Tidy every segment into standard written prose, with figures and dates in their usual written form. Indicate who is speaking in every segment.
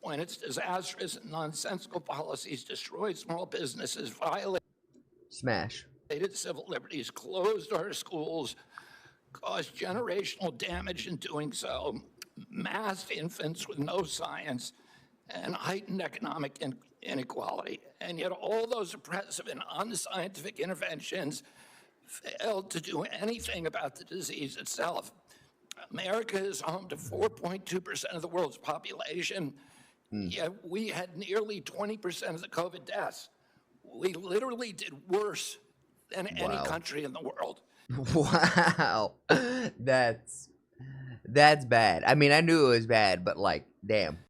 Speaker 1: when its disastrous and nonsensical policies destroyed small businesses, violated
Speaker 2: Smash.
Speaker 1: civil liberties, closed our schools, caused generational damage in doing so, massed infants with no science, and heightened economic inequality. And yet all those oppressive and unscientific interventions failed to do anything about the disease itself. America is home to 4.2% of the world's population, yet we had nearly 20% of the COVID deaths. We literally did worse than any
Speaker 2: Wow.
Speaker 1: country in the world.
Speaker 2: Wow. That's bad. I mean, I knew it was bad, but like, damn.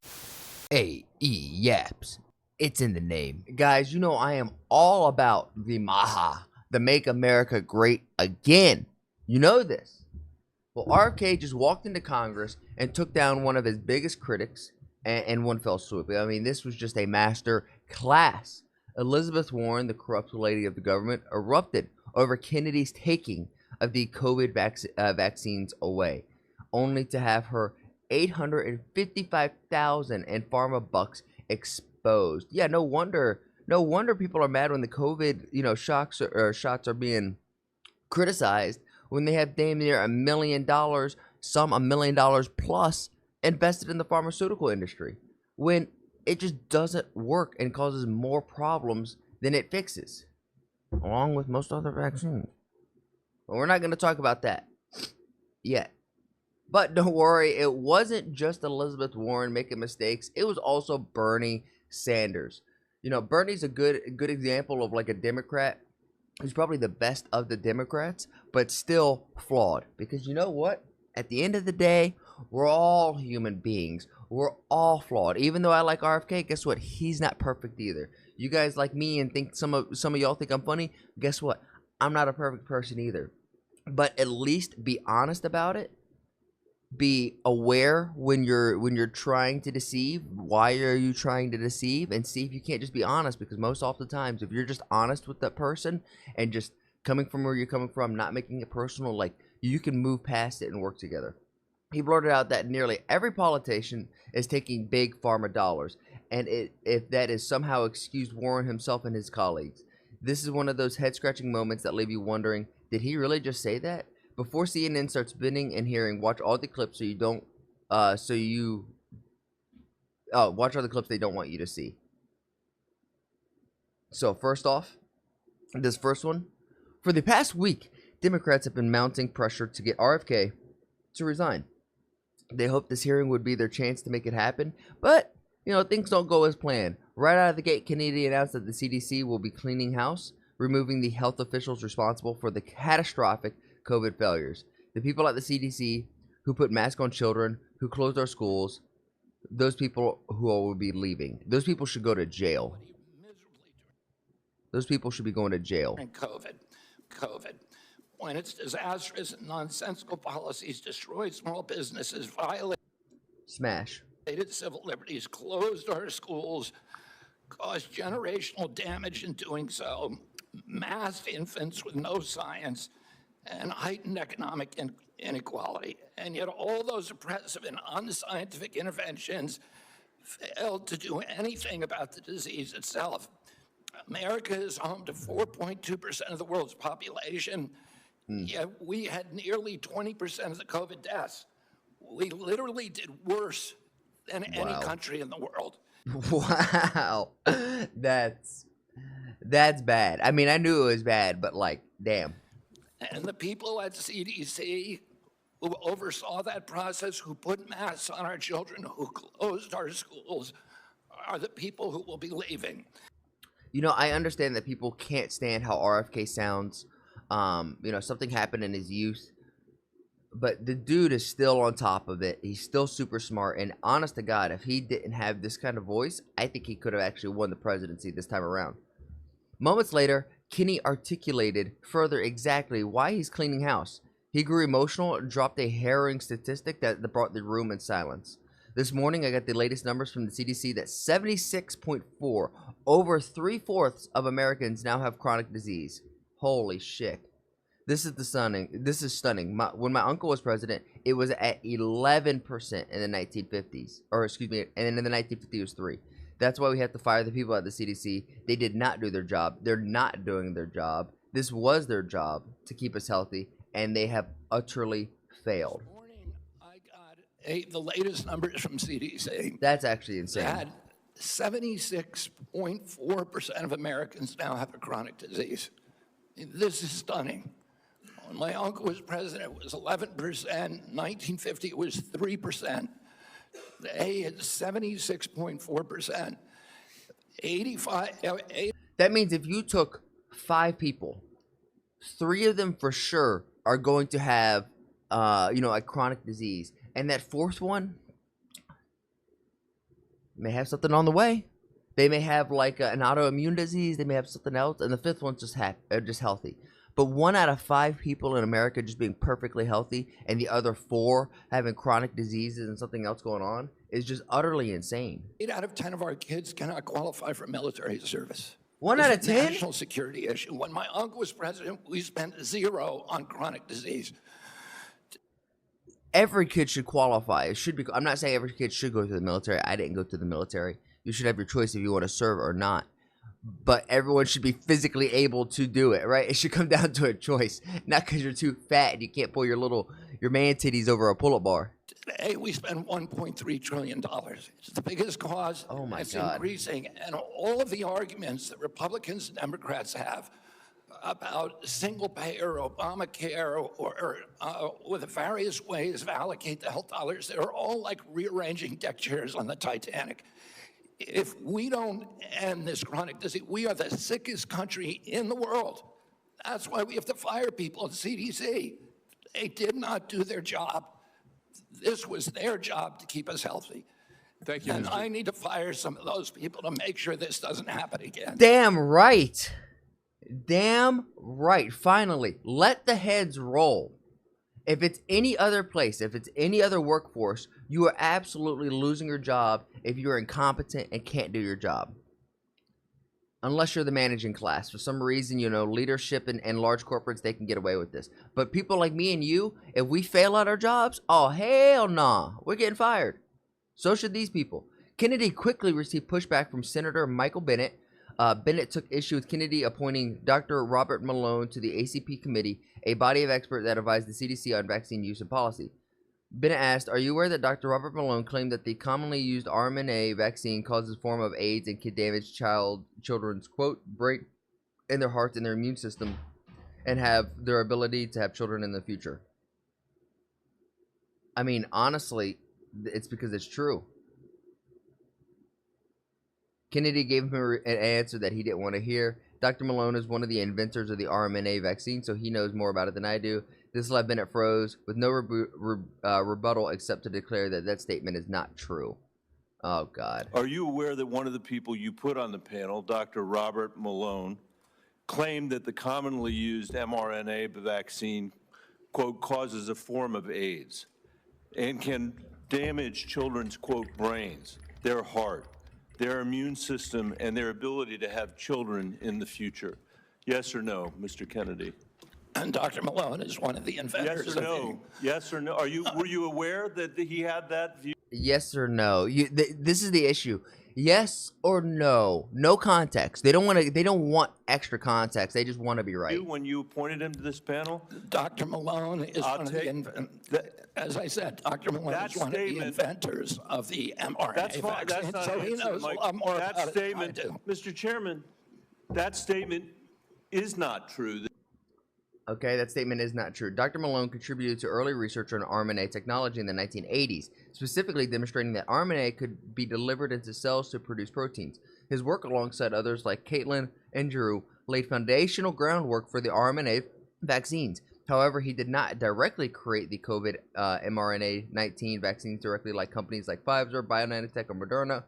Speaker 2: Yaps. It's in the name. Guys, you know I am all about the Maha, the Make America Great Again. You know this. Well, RFK just walked into Congress and took down one of his biggest critics in one fell swoop. I mean, this was just a master class. Elizabeth Warren, the corrupt lady of the government, erupted over Kennedy's taking of the COVID vaccines away, only to have her 855,000 in pharma bucks exposed. Yeah, no wonder people are mad when the COVID, shots are being criticized when they have damn near $1 million, some $1 million plus invested in the pharmaceutical industry, when it just doesn't work and causes more problems than it fixes, along with most other vaccines. But we're not going to talk about that yet. But don't worry, it wasn't just Elizabeth Warren making mistakes. It was also Bernie Sanders. Bernie's a good example of like a Democrat who's probably the best of the Democrats, but still flawed. Because you know what? At the end of the day, we're all human beings. We're all flawed. Even though I like RFK, guess what? He's not perfect either. You guys like me and think some of y'all think I'm funny. Guess what? I'm not a perfect person either. But at least be honest about it. Be aware when you're trying to deceive. Why are you trying to deceive? And see if you can't just be honest, because most oftentimes if you're just honest with that person and just coming from where you're coming from, not making it personal, like, you can move past it and work together. He blurted out that nearly every politician is taking big pharma dollars, and if that is somehow excused Warren himself and his colleagues. This is one of those head-scratching moments that leave you wondering, did he really just say that? Before CNN starts spinning and hearing, watch all the clips watch all the clips they don't want you to see. So first off, this first one. For the past week, Democrats have been mounting pressure to get RFK to resign. They hoped this hearing would be their chance to make it happen, but things don't go as planned. Right out of the gate, Kennedy announced that the CDC will be cleaning house, removing the health officials responsible for the catastrophic COVID failures. The people at the CDC who put masks on children, who closed our schools, those people who will be leaving. Those people should go to jail. Those people should be going to jail.
Speaker 1: COVID, when its disastrous and nonsensical policies destroyed small businesses, violated
Speaker 2: Smash.
Speaker 1: civil liberties, closed our schools, caused generational damage in doing so, massed infants with no science, and heightened economic inequality. And yet all those oppressive and unscientific interventions failed to do anything about the disease itself. America is home to 4.2% of the world's population, yet we had nearly 20% of the COVID deaths. We literally did worse than any country in the world.
Speaker 2: Wow. That's bad. I mean, I knew it was bad, but like, damn.
Speaker 1: And the people at CDC who oversaw that process, who put masks on our children, who closed our schools, are the people who will be leaving.
Speaker 2: I understand that people can't stand how RFK sounds. Something happened in his youth. But the dude is still on top of it. He's still super smart. And honest to God, if he didn't have this kind of voice, I think he could have actually won the presidency this time around. Moments later, Kinney articulated further exactly why he's cleaning house. He grew emotional and dropped a harrowing statistic that brought the room in silence. This morning, I got the latest numbers from the CDC that 76.4, over 3/4 of Americans now have chronic disease. Holy shit. This is stunning. When my uncle was president, it was at 11% in the 1950s, or excuse me, and then in the 1950s it was 3. That's why we have to fire the people at the CDC. They did not do their job. They're not doing their job. This was their job to keep us healthy, and they have utterly failed.
Speaker 1: This morning, I got the latest numbers from CDC.
Speaker 2: That's actually insane.
Speaker 1: That 76.4% of Americans now have a chronic disease. This is stunning. When my uncle was president, it was 11%. 1950, it was 3%. Today, it's 76.4%. 85.
Speaker 2: That means if you took 5 people, 3 of them for sure are going to have, a chronic disease, and that 4th one may have something on the way. They may have like an autoimmune disease. They may have something else, and the 5th one's just healthy. But 1 out of 5 people in America just being perfectly healthy, and the other 4 having chronic diseases and something else going on is just utterly insane.
Speaker 1: 8 out of 10 of our kids cannot qualify for military service.
Speaker 2: 1 out of 10?
Speaker 1: National security issue. When my uncle was president, we spent 0 on chronic disease.
Speaker 2: Every kid should qualify. It should be. I'm not saying every kid should go to the military. I didn't go to the military. You should have your choice if you want to serve or not. But everyone should be physically able to do it, right? It should come down to a choice, not because you're too fat and you can't pull your man titties over a pull-up bar.
Speaker 1: Today we spend $1.3 trillion. It's the biggest cause.
Speaker 2: Oh my
Speaker 1: it's
Speaker 2: God.
Speaker 1: Increasing, and all of the arguments that Republicans and Democrats have about single payer, Obamacare, or with the various ways of allocate the health dollars, they're all like rearranging deck chairs on the Titanic. If we don't end this chronic disease, we are the sickest country in the world. That's why we have to fire people at CDC. They did not do their job. This was their job to keep us healthy.
Speaker 3: Thank you,
Speaker 1: And
Speaker 3: Mr.
Speaker 1: I need to fire some of those people to make sure this doesn't happen again.
Speaker 2: Damn right. Damn right. Finally, let the heads roll. If it's any other place, if it's any other workforce, you are absolutely losing your job if you're incompetent and can't do your job. Unless you're the managing class. For some reason, leadership and large corporates, they can get away with this. But people like me and you, if we fail at our jobs, oh, hell nah. We're getting fired. So should these people. Kennedy quickly received pushback from Senator Michael Bennet. Bennett took issue with Kennedy appointing Dr. Robert Malone to the ACP committee, a body of experts that advised the CDC on vaccine use and policy. Bennett asked, are you aware that Dr. Robert Malone claimed that the commonly used RMNA vaccine causes a form of AIDS and can damage children's, quote, brain in their hearts and their immune system and have their ability to have children in the future? I mean, honestly, it's because it's true. Kennedy gave him an answer that he didn't want to hear. Dr. Malone is one of the inventors of the RMNA vaccine, so he knows more about it than I do. This left Bennett froze with no rebuttal except to declare that that statement is not true. Oh, God.
Speaker 4: Are you aware that one of the people you put on the panel, Dr. Robert Malone, claimed that the commonly used mRNA vaccine, quote, causes a form of AIDS and can damage children's, quote, brains, their heart, their immune system, and their ability to have children in the future? Yes or no, Mr. Kennedy?
Speaker 1: And Dr. Malone is one of the inventors.
Speaker 4: Yes or no? Yes or no? Were you aware that he had that view?
Speaker 2: Yes or no? This is the issue. Yes or no? No context. They don't want extra context. They just want to be right.
Speaker 4: When you appointed him to this panel?
Speaker 1: Dr. Malone is one of the inventors. As I said, Dr. Malone is one of the inventors of the mRNA vaccine, so he knows a lot more about it than I do.
Speaker 4: Mr. Chairman, that statement is not true.
Speaker 2: Okay, that statement is not true. Dr. Malone contributed to early research on RNA technology in the 1980s, specifically demonstrating that RNA could be delivered into cells to produce proteins. His work, alongside others like Caitlin and Drew, laid foundational groundwork for the RNA vaccines. However, he did not directly create the COVID mRNA-19 vaccines directly like companies like Pfizer, BioNTech, or Moderna.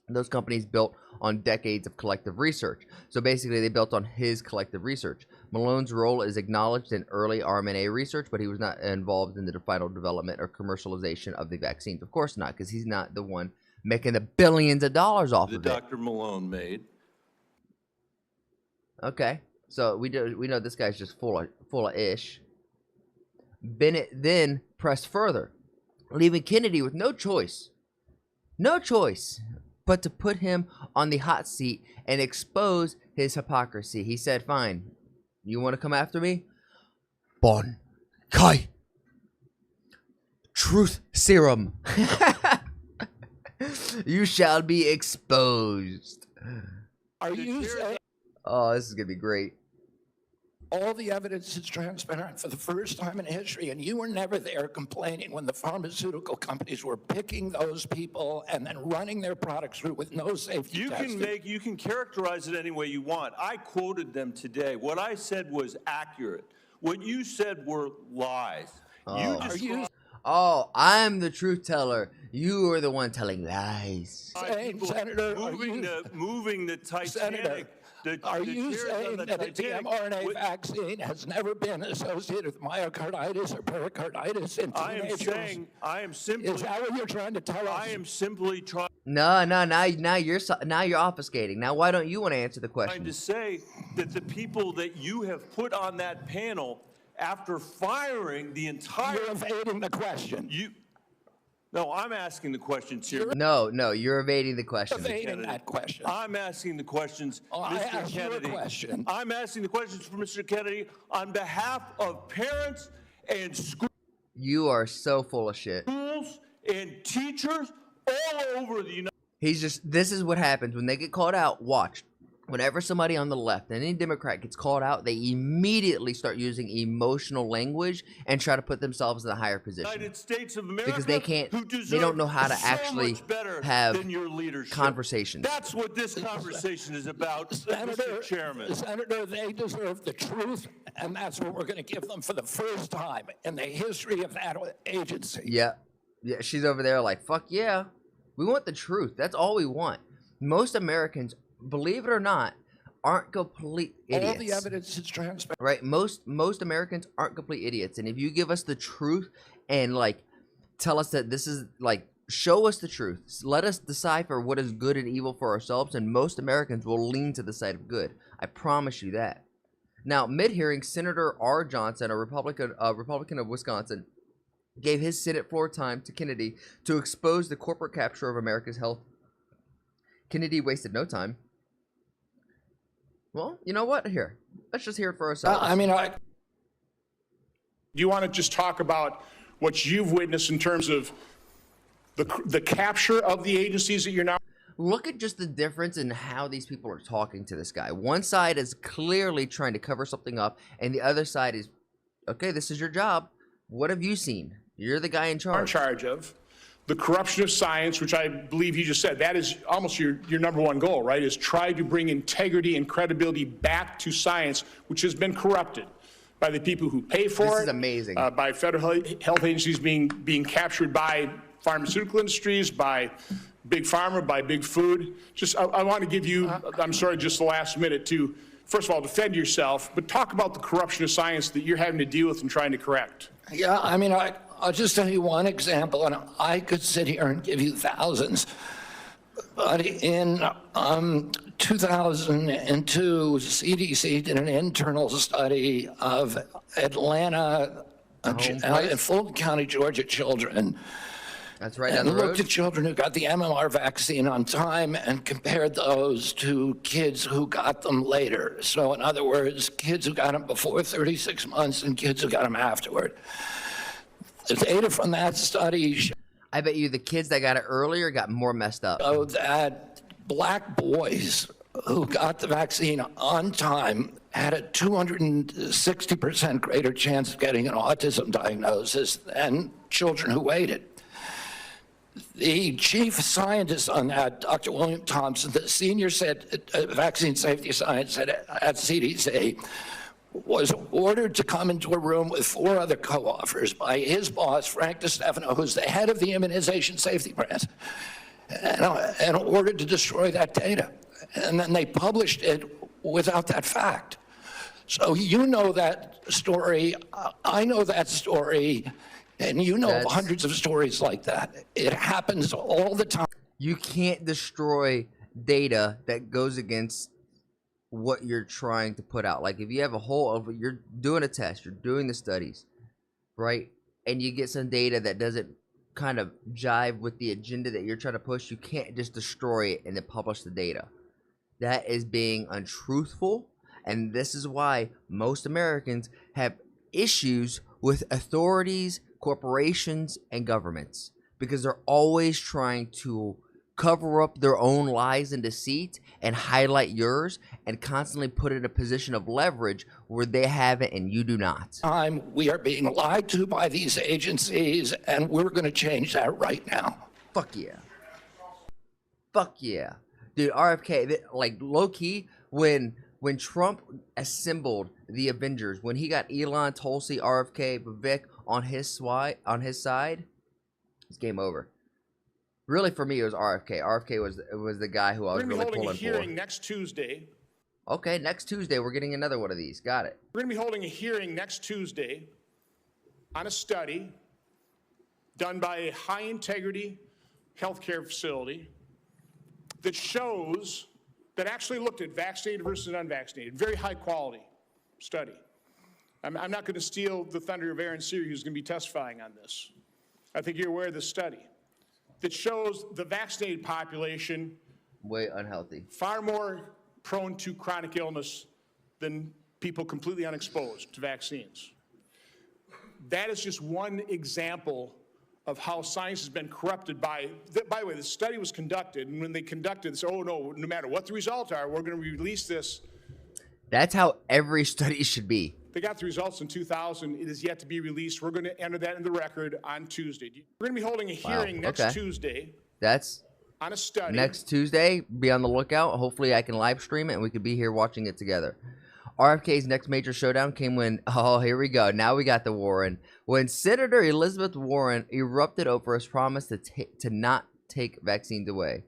Speaker 2: Those companies built on decades of collective research. So basically, they built on his collective research. Malone's role is acknowledged in early RNA research, but he was not involved in the final development or commercialization of the vaccines. Of course not, because he's not the one making the billions of dollars off of it.
Speaker 4: Dr. Malone made.
Speaker 2: Okay. So we know this guy's just full of ish. Bennett then pressed further, leaving Kennedy with no choice but to put him on the hot seat and expose his hypocrisy. He said, "Fine, you want to come after me? Bon Kai. Truth serum. You shall be exposed."
Speaker 1: Are you saying
Speaker 2: Oh, this is gonna be great.
Speaker 1: all the evidence is transparent for the first time in history, and you were never there complaining when the pharmaceutical companies were picking those people and then running their products through with no safety testing?
Speaker 4: You can characterize it any way you want. I quoted them today. What I said was accurate. What you said were lies.
Speaker 2: Oh, I'm the truth teller. You are the one telling lies.
Speaker 1: Senator,
Speaker 4: moving the Titanic.
Speaker 1: Senator, are you saying that the mRNA vaccine has never been associated with myocarditis or pericarditis in teenagers?
Speaker 4: I am simply.
Speaker 1: Is that what you're trying to tell us?
Speaker 4: I am simply trying.
Speaker 2: No. Now you're obfuscating. Now why don't you want to answer the question?
Speaker 4: Trying to say that the people that you have put on that panel, after firing the entire.
Speaker 1: You're evading the question.
Speaker 4: No, I'm asking the questions here.
Speaker 2: No, you're evading the question.
Speaker 1: Evading that question.
Speaker 4: I'm asking the questions, Mr. Kennedy.
Speaker 1: Question.
Speaker 4: I'm asking the questions for Mr. Kennedy on behalf of parents and schools.
Speaker 2: You are so full of shit.
Speaker 4: Schools and teachers all over the United States.
Speaker 2: This is what happens when they get called out. Watch. Whenever somebody on the left, any Democrat gets called out, they immediately start using emotional language and try to put themselves in a higher position.
Speaker 4: United States of America,
Speaker 2: because they don't know how to actually have conversations.
Speaker 4: That's what this conversation is about, Mr. Chairman.
Speaker 1: Senator, they deserve the truth, and that's what we're going to give them for the first time in the history of that agency.
Speaker 2: Yeah, she's over there like, fuck yeah. We want the truth. That's all we want. Most Americans, believe it or not, aren't complete idiots.
Speaker 1: All the evidence is transparent.
Speaker 2: Right? Most Americans aren't complete idiots. And if you give us the truth and like tell us that this is like, show us the truth. Let us decipher what is good and evil for ourselves, and most Americans will lean to the side of good. I promise you that. Now, mid-hearing, Senator R. Johnson, a Republican of Wisconsin, gave his Senate floor time to Kennedy to expose the corporate capture of America's health. Kennedy wasted no time. Well, you know what? Here, let's just hear it for ourselves.
Speaker 3: Do you want to just talk about what you've witnessed in terms of the capture of the agencies that you're now?
Speaker 2: Look at just the difference in how these people are talking to this guy. One side is clearly trying to cover something up, and the other side is, okay, this is your job. What have you seen? You're the guy in charge.
Speaker 3: In charge of the corruption of science, which I believe you just said, that is almost your number one goal, right? Is try to bring integrity and credibility back to science, which has been corrupted by the people who pay for it.
Speaker 2: This is amazing.
Speaker 3: By federal health agencies being captured by pharmaceutical industries, by big pharma, by big food. I want to give you, I'm sorry, just the last minute to, first of all, defend yourself, but talk about the corruption of science that you're having to deal with and trying to correct.
Speaker 1: Yeah, I'll just tell you one example, and I could sit here and give you thousands. But in 2002, CDC did an internal study of Atlanta and Fulton County, Georgia children.
Speaker 2: That's right down the
Speaker 1: And
Speaker 2: road.
Speaker 1: looked at children who got the MMR vaccine on time and compared those to kids who got them later. So in other words, kids who got them before 36 months and kids who got them afterward. The data from that study
Speaker 2: I bet you the kids that got it earlier got more messed up.
Speaker 1: showed that black boys who got the vaccine on time had a 260% greater chance of getting an autism diagnosis than children who waited. The chief scientist on that, Dr. William Thompson, the senior vaccine safety scientist at CDC, was ordered to come into a room with 4 other co-authors by his boss, Frank DeStefano, who's the head of the immunization safety branch, and ordered to destroy that data. And then they published it without that fact. So you know that story, I know that story, and you know hundreds of stories like that. It happens all the time.
Speaker 2: You can't destroy data that goes against what you're trying to put out. Like if you have a whole, you're doing a test, you're doing the studies, right? And you get some data that doesn't kind of jive with the agenda that you're trying to push, you can't just destroy it and then publish the data. That is being untruthful. And this is why most Americans have issues with authorities, corporations, and governments, because they're always trying to cover up their own lies and deceit and highlight yours and constantly put in a position of leverage where they have it and you do not.
Speaker 1: We are being lied to by these agencies, and we're going to change that right now.
Speaker 2: Fuck yeah. Fuck yeah. Dude, RFK, like low key, when Trump assembled the Avengers, when he got Elon, Tulsi, RFK, Vivek on his side, it's game over. Really, for me, it was RFK. RFK was the guy who I was really pulling for.
Speaker 3: We're going to be holding a hearing next Tuesday.
Speaker 2: Okay, next Tuesday, we're getting another one of these. Got it.
Speaker 3: We're going to be holding a hearing next Tuesday on a study done by a high-integrity healthcare facility that shows, that actually looked at vaccinated versus unvaccinated. Very high-quality study. I'm not going to steal the thunder of Aaron Seary, who's going to be testifying on this. I think you're aware of this study that shows the vaccinated population
Speaker 2: way unhealthy,
Speaker 3: far more prone to chronic illness than people completely unexposed to vaccines. That is just one example of how science has been corrupted by the way, the study was conducted, and when they conducted this, oh no, no matter what the results are, we're going to release this.
Speaker 2: That's how every study should be.
Speaker 3: They got the results in 2000. It is yet to be released. We're going to enter that in the record on Tuesday. We're going to be holding a hearing next Tuesday.
Speaker 2: That's
Speaker 3: on a study.
Speaker 2: Next Tuesday. Be on the lookout. Hopefully I can live stream it and we could be here watching it together. RFK's next major showdown came when, oh, here we go. Now we got the Warren. When Senator Elizabeth Warren erupted over his promise to not take vaccines away.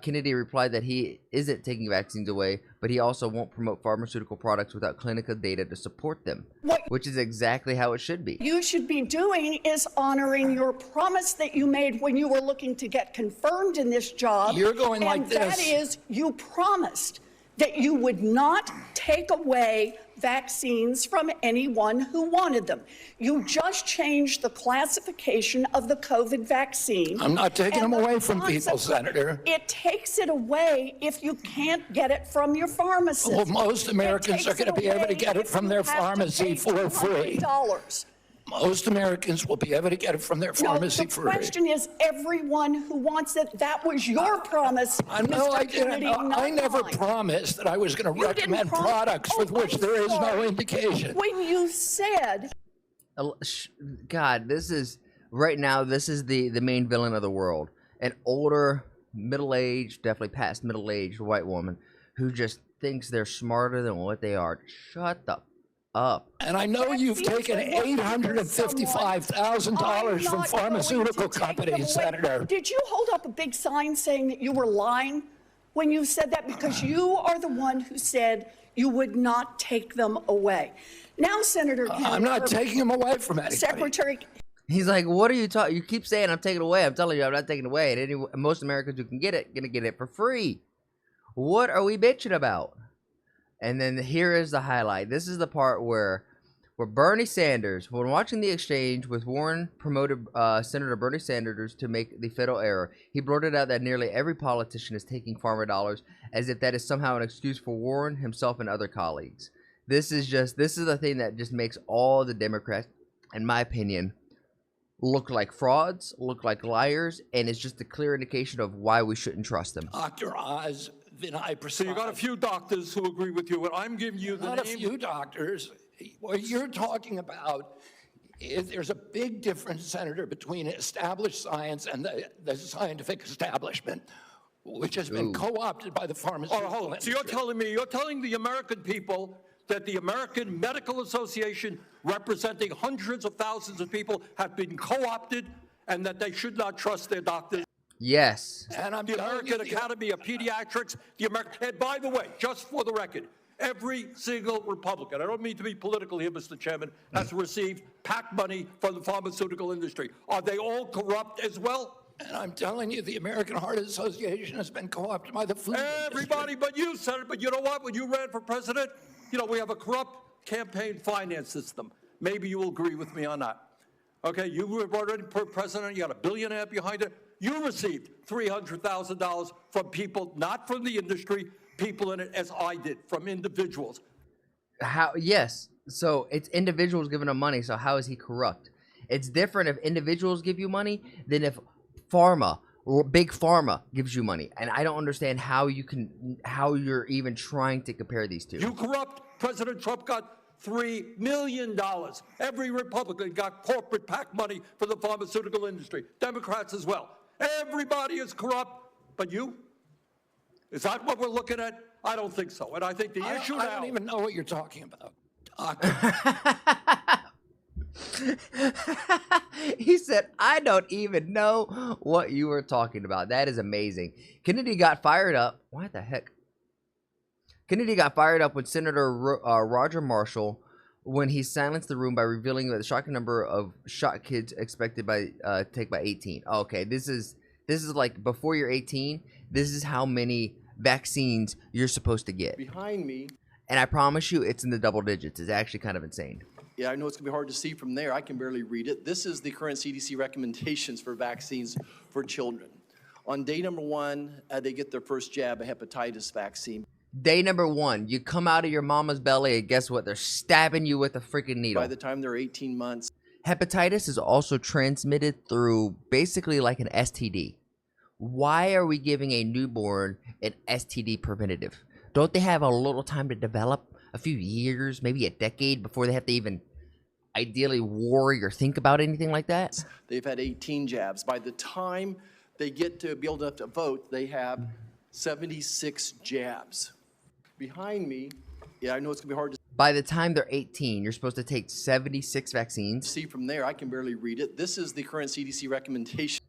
Speaker 2: Kennedy replied that he isn't taking vaccines away, but he also won't promote pharmaceutical products without clinical data to support them, which is exactly how it should be.
Speaker 5: You should be doing is honoring your promise that you made when you were looking to get confirmed in this job.
Speaker 1: You're going like this.
Speaker 5: And that is, you promised that you would not take away vaccines from anyone who wanted them. You just changed the classification of the COVID vaccine.
Speaker 1: I'm not taking them away from people, Senator.
Speaker 5: It takes it away if you can't get it from your pharmacist.
Speaker 1: Well, most Americans are going to be able to get it from their pharmacy for free. Most Americans will be able to get it from their pharmacy for free.
Speaker 5: The question is, everyone who wants it, that was your promise.
Speaker 1: No, I didn't. I never promised that I was going to recommend products with which there is no indication.
Speaker 5: When you said...
Speaker 2: God, this is, right now, this is the main villain of the world. An older, middle-aged, definitely past middle-aged white woman who just thinks they're smarter than what they are. Shut the up.
Speaker 1: And I know you've taken $855,000 from pharmaceutical companies, Senator.
Speaker 5: Did you hold up a big sign saying that you were lying when you said that? Because you are the one who said you would not take them away. Now, Senator Kennedy,
Speaker 1: I'm not taking them away from anybody.
Speaker 5: Secretary.
Speaker 2: He's like, what are you talking? You keep saying I'm taking it away. I'm telling you, I'm not taking it away. And most Americans who can get it, gonna get it for free. What are we bitching about? And then here is the highlight. This is the part where Bernie Sanders, when watching the exchange with Warren, promoted Senator Bernie Sanders to make the fatal error. He blurted out that nearly every politician is taking farmer dollars, as if that is somehow an excuse for Warren, himself, and other colleagues. This is the thing that just makes all the Democrats, in my opinion, look like frauds, look like liars, and it's just a clear indication of why we shouldn't trust them.
Speaker 1: Dr. Oz.
Speaker 6: So you got a few doctors who agree with you, and I'm giving you the
Speaker 1: Not a few doctors. What you're talking about is there's a big difference, Senator, between established science and the scientific establishment, which has been co-opted by the pharmaceutical industry.
Speaker 6: So you're telling the American people that the American Medical Association, representing hundreds of thousands of people, have been co-opted and that they should not trust their doctors?
Speaker 2: Yes.
Speaker 1: And I'm
Speaker 6: the American Academy of Pediatrics, and by the way, just for the record, every single Republican, I don't mean to be political here, Mr. Chairman, has received PAC money from the pharmaceutical industry. Are they all corrupt as well?
Speaker 1: And I'm telling you, the American Heart Association has been co-opted by the food
Speaker 6: Everybody but you, Senator. But you know what? When you ran for president, we have a corrupt campaign finance system. Maybe you will agree with me on that. Okay, you were already president. You got $1.5 billion behind it. You received $300,000 from people, not from the industry, people in it, as I did, from individuals.
Speaker 2: How? Yes. So it's individuals giving him money. So how is he corrupt? It's different if individuals give you money than if pharma or big pharma gives you money. And I don't understand how you're even trying to compare these two.
Speaker 6: You corrupt. President Trump got $3 million. Every Republican got corporate PAC money for the pharmaceutical industry. Democrats as well. Everybody is corrupt, but you? Is that what we're looking at? I don't think so. And I think the issue now...
Speaker 1: I don't even know what you're talking about.
Speaker 2: He said, I don't even know what you were talking about. That is amazing. Kennedy got fired up. What the heck? Kennedy got fired up with Senator Roger Marshall when he silenced the room by revealing the shocking number of shot kids expected by take by 18. Okay, this is like before you're 18. This is how many vaccines you're supposed to get.
Speaker 7: Behind me,
Speaker 2: and I promise you, it's in the double digits. It's actually kind of insane.
Speaker 7: yeah, I know it's going to be hard to see from there. I can barely read it. This is the current CDC recommendations for vaccines for children. On day number 1, they get their first jab, a hepatitis vaccine.
Speaker 2: Day number 1, you come out of your mama's belly, and guess what? They're stabbing you with a freaking needle.
Speaker 7: By the time they're 18 months.
Speaker 2: Hepatitis is also transmitted through basically like an STD. Why are we giving a newborn an STD preventative? Don't they have a little time to develop? A few years, maybe a decade before they have to even ideally worry or think about anything like that?
Speaker 7: They've had 18 jabs. By the time they get to be old enough to vote, they have 76 jabs. Behind me, yeah, I know it's going to be hard to
Speaker 2: By the time they're 18, you're supposed to take 76 vaccines.
Speaker 7: see from there. I can barely read it. This is the current CDC recommendation.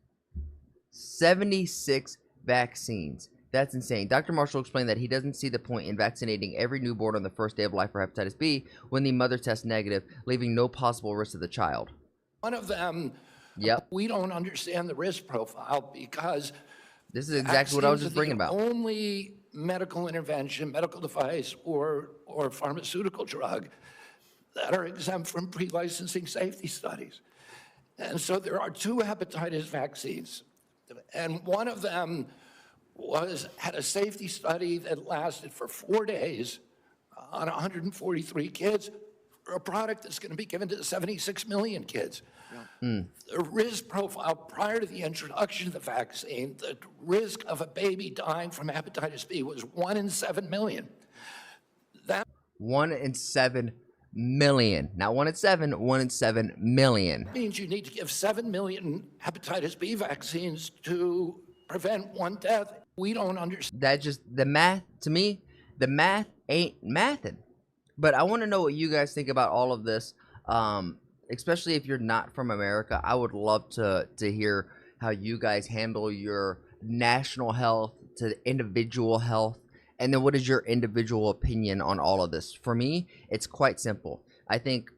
Speaker 2: 76 vaccines. That's insane. Dr. Marshall explained that he doesn't see the point in vaccinating every newborn on the first day of life for hepatitis B when the mother tests negative, leaving no possible risk to the child.
Speaker 1: One of them, we don't understand the risk profile because
Speaker 2: this is exactly what I was just bringing about.
Speaker 1: Only medical intervention, medical device, or pharmaceutical drug that are exempt from pre-licensing safety studies. And so there are 2 hepatitis vaccines, and one of them had a safety study that lasted for 4 days on 143 kids for a product that's going to be given to 76 million kids. The risk profile prior to the introduction of the vaccine, the risk of a baby dying from hepatitis B was 1 in 7 million. That
Speaker 2: 1 in 7 million. Not 1 in 7, 1 in 7 million.
Speaker 1: means you need to give 7 million hepatitis B vaccines to prevent 1 death. We don't understand.
Speaker 2: That just, the math, to me, the math ain't mathin'. But I want to know what you guys think about all of this, especially if you're not from America. I would love to hear how you guys handle your national health to individual health. And then what is your individual opinion on all of this? For me, it's quite simple. I think,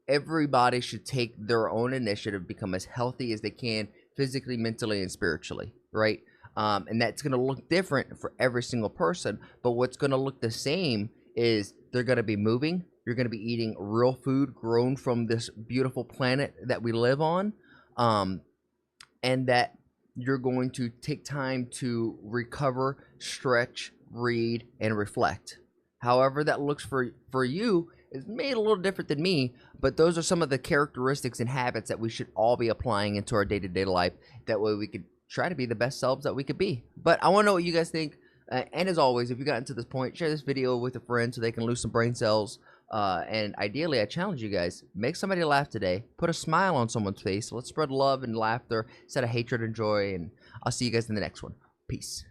Speaker 2: everybody should take their own initiative, become as healthy as they can, physically, mentally, and spiritually, right? And that's going to look different for every single person. But what's going to look the same is they're going to be moving. You're going to be eating real food grown from this beautiful planet that we live on. And that you're going to take time to recover, stretch, read, and reflect. However that looks for you is made a little different than me, but those are some of the characteristics and habits that we should all be applying into our day-to-day life. That way we could try to be the best selves that we could be. But I want to know what you guys think. And as always, if you got to this point, share this video with a friend so they can lose some brain cells. And ideally, I challenge you guys, make somebody laugh today. Put a smile on someone's face. Let's spread love and laughter instead of hatred and joy. And I'll see you guys in the next one. Peace.